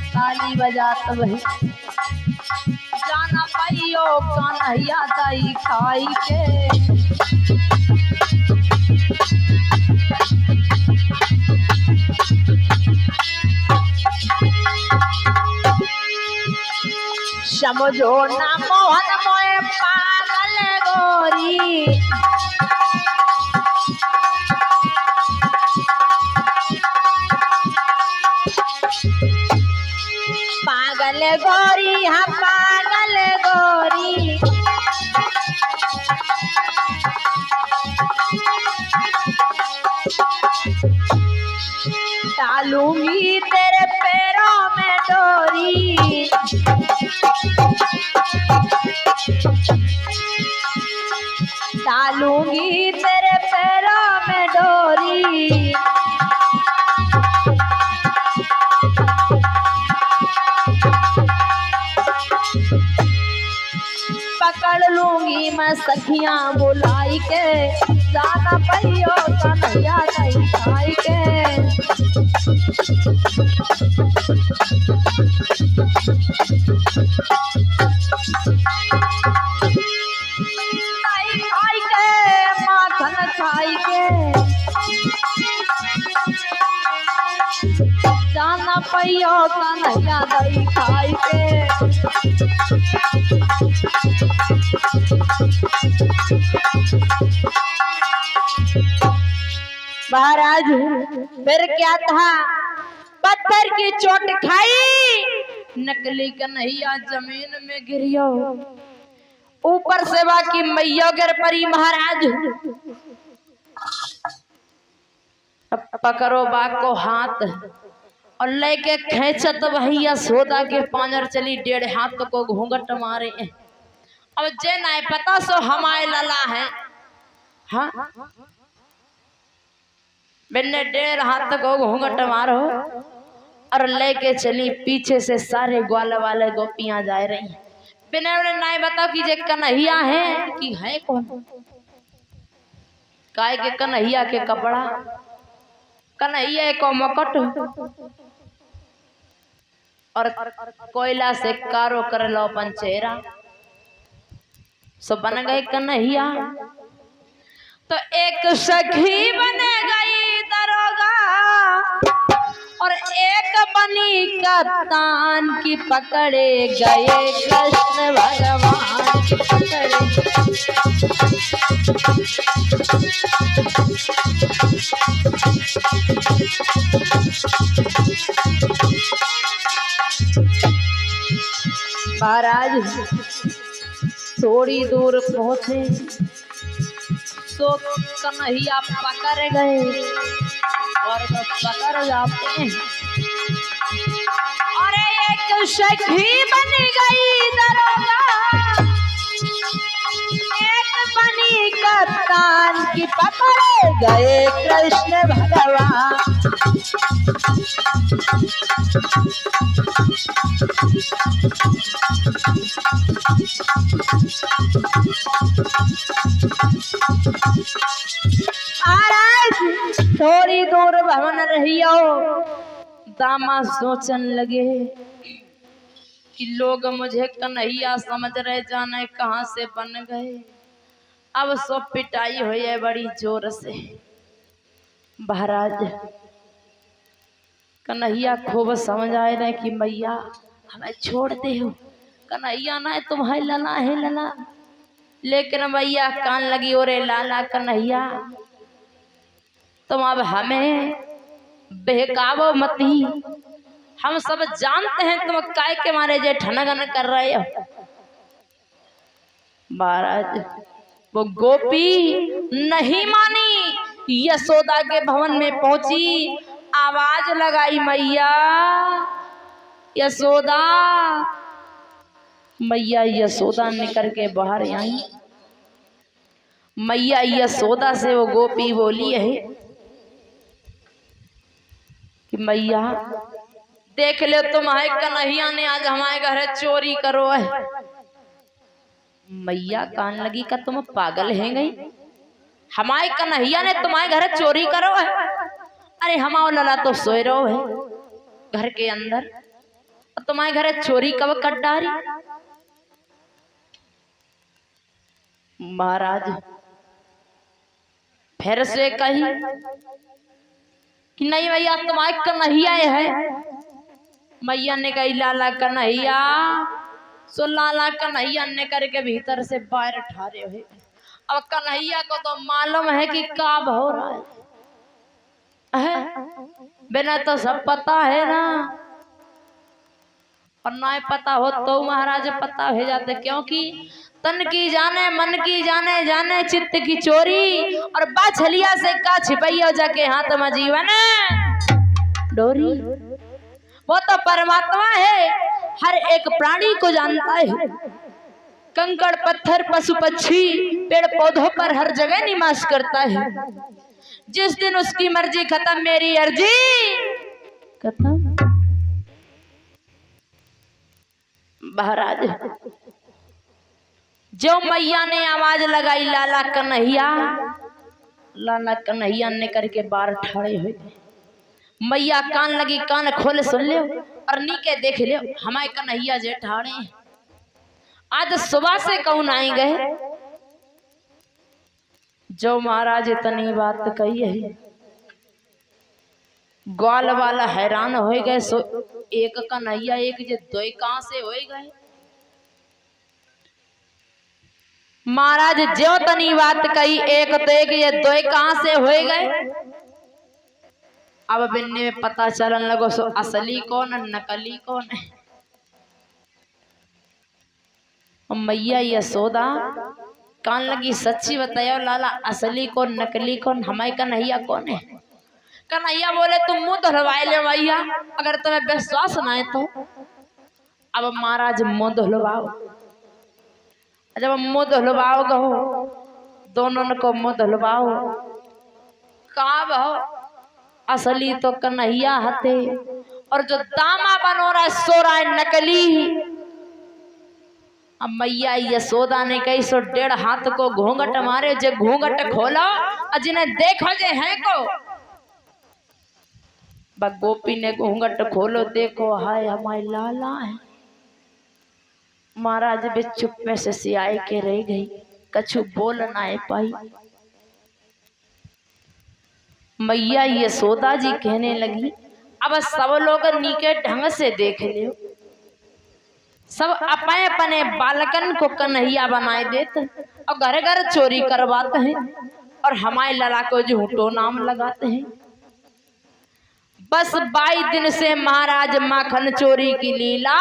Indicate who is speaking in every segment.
Speaker 1: ताली बजात वही जाना पाइयो कन्हैया दई खाई के। समझो ना मोहन मोए पागल गोरी, पागल गोरी हम पागल गोरी। डालूंगी तेरे पैरों में डोरी, डालूंगी तेरे पैरों में डोरी। पकड़ लूंगी मैं सखियां बुलाई के, जाना पाइयो कन्हैया दई खाई के। दई खाई के माखन खाई के, जाना पाइयो कन्हैया दई खाई के। महाराज फिर क्या था, पत्थर की चोट खाई, नकली कन्हैया जमीन में गिरियो, ऊपर से बाकी मैया गिर पड़ी। महाराज पकड़ो बाग को हाथ और लेके खेचत वही यशोदा के पांजर चली, 1.5 हाथ को घूंघट मारे। अब जे नहीं पता सो हमारे लला है। हाँ मैंने 1.5 हाथ को घूंघट मारो और लेके चली, पीछे से सारे ग्वाल वाले गोपियां जा रही। बिना नहीं बताओ कि जे कन्हैया है कि है कौन। काय के कन्हैया के कपड़ा, कन्हैया को मुकुट और कोयला से कारो कर लो अपन चेहरा, सो बन गए कन्हैया। तो एक सखी बन गई दरोगा और एक बनी कप्तान की, पकड़े गए कृष्ण भगवान की पकड़े। महाराज थोड़ी दूर पहुंचे तो कन्हैया पकड़ गए और पकड़ जाते हैं। और एक सखी बन गई दरोगा, एक बनी कप्तान की, पकड़े गए कृष्ण भगवान। थोड़ी दूर भवन रहियो, दामा सोचन लगे कि लोग मुझे कन्हैया समझ रहे, जाने कहां से बन गए। अब सब पिटाई हुई है बड़ी जोर से। महाराज कन्हैया खूब समझ आए रहे कि मैया हमें छोड़ दे हो, कन्हैया ना है तुम्हारे लला है लला। लेकिन मैया कान लगी, ओरे लाला कन्हैया तुम अब हमें बहकावो मती, हम सब जानते हैं तुम काय के मारे जे ठनगन कर रहे हो। महाराज वो गोपी नहीं मानी, यशोदा के भवन में पहुंची, आवाज लगाई मैया यशोदा। मैया यशोदा निकल के बाहर आई। मैया यशोदा से वो गोपी बोली है कि मैया देख ले तुम्हारे कन्हैया ने आज हमारे घर चोरी करो है। मैया कान लगी का तुम पागल है गई, हमारे कन्हैया ने तुम्हारे घर चोरी करो है। अरे हमारा लला तो सोए रहो है, घर के अंदर, तुम्हारे घर चोरी कब कर डारी। महाराज फिर से कही कि नहीं भैया तुम्हारे कन्हैया है। मैया ने कही लाला कन्हैया। सो लाला कन्हैया ने करके भीतर से बाहर ठारे हुए। अब कन्हैया को तो मालूम है कि क्या हो रहा है, बिना तो सब पता है ना, और ना पता हो तो महाराज पता हो जाते, क्योंकि तन की जाने मन की जाने, जाने चित्त की चोरी, और बाछलिया से का छिपैया जाके हाथ में जीवन डोरी। वो तो परमात्मा है, हर एक प्राणी को जानता है। कंकड़ पत्थर पशु पक्षी पेड़ पौधों पर हर जगह निवास करता है। जिस दिन उसकी मर्जी खत्म मेरी अर्जी खत्म। महाराज जो मैया ने आवाज लगाई लाला कन्हैया, लाला कन्हैया ने करके बार ठाड़े हुए। मैया कान लगी, कान खोले सुन ले और नीके देख ले, हमारे कन्हैया जे ठाड़े आज सुबह से कौन आई गए। जो महाराज इतनी बात कही है, ग्वाल वाला हैरान हो गए। सो एक कन्हैया एक जे दो कहां से हो गए। महाराज जो तनी बात कही एक तो एक ये दो कहां से हो गए। अब बिन्ने में पता चलन लगो सो असली कौन नकली कौन है। मैया यशोदा कान लगी सच्ची बताओ लाला असली कौन नकली कौन, हमारे कन्हैया कौन है। कन्हैया बोले तुम मुंह धुलवाए ले मैया, अगर तुम्हें विश्वास ना है तो। अब महाराज मुंह धुलवाओ। जब मुंह धुलवाओ गो दोनों को मुंह धुलवाओ। कहा बहु असली तो कन्हैया हते, और जो दामा बनो रहा है सो रहा है नकली। अब मैया यशोदा ने कही सो 1.5 हाथ को घूंघट मारे, जो घूंघट खोला और जिन्हें देखो जे है को। गोपी ने घूंघट खोलो, देखो हाय हमारे लाला है। महाराज भी चुप में से सियाए के रह गई, कछु बोल ना पाई। मैया यशोदा जी कहने लगी अब सब लोग नीके ढंग से देख लियो, सब अपने अपने बालकन को कन्हैया बनाए देते और घर घर चोरी करवाते हैं और हमारे लला को झूठो नाम लगाते हैं। बस 22 दिन से महाराज माखन चोरी की लीला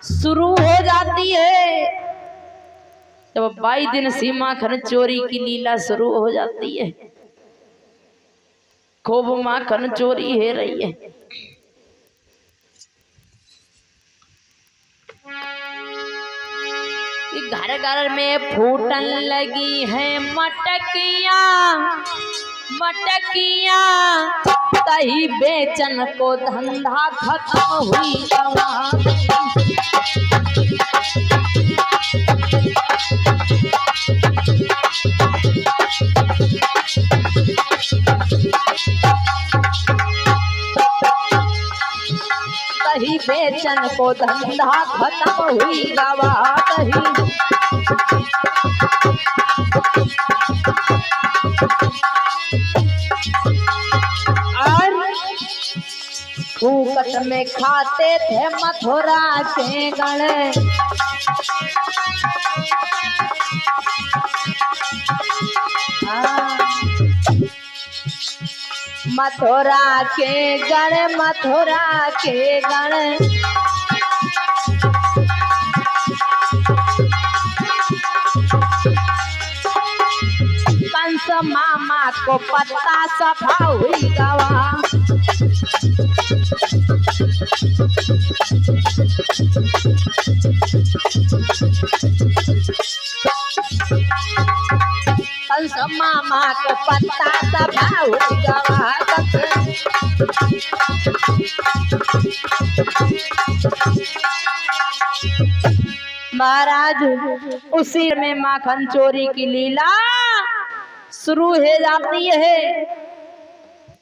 Speaker 1: शुरू हो जाती है। जब 22 दिन से माखन चोरी की लीला शुरू हो जाती है, खूब माखन चोरी है रही है। घर घर में फूटन लगी है मटकिया, मटकिया तही बेचन को धंधा खत्म हुई तही बेचन को धंधा खत्म हुई गवा तही। और फूकट में खाते थे मथुरा के गण, मथुरा के गण, मथुरा के गण। कंस मामा को पत्ता सफा हुई गवा, कंस मामा को पत्ता सफा हुई गवा। महाराज उसी में माखन चोरी की लीला शुरू हो जाती है।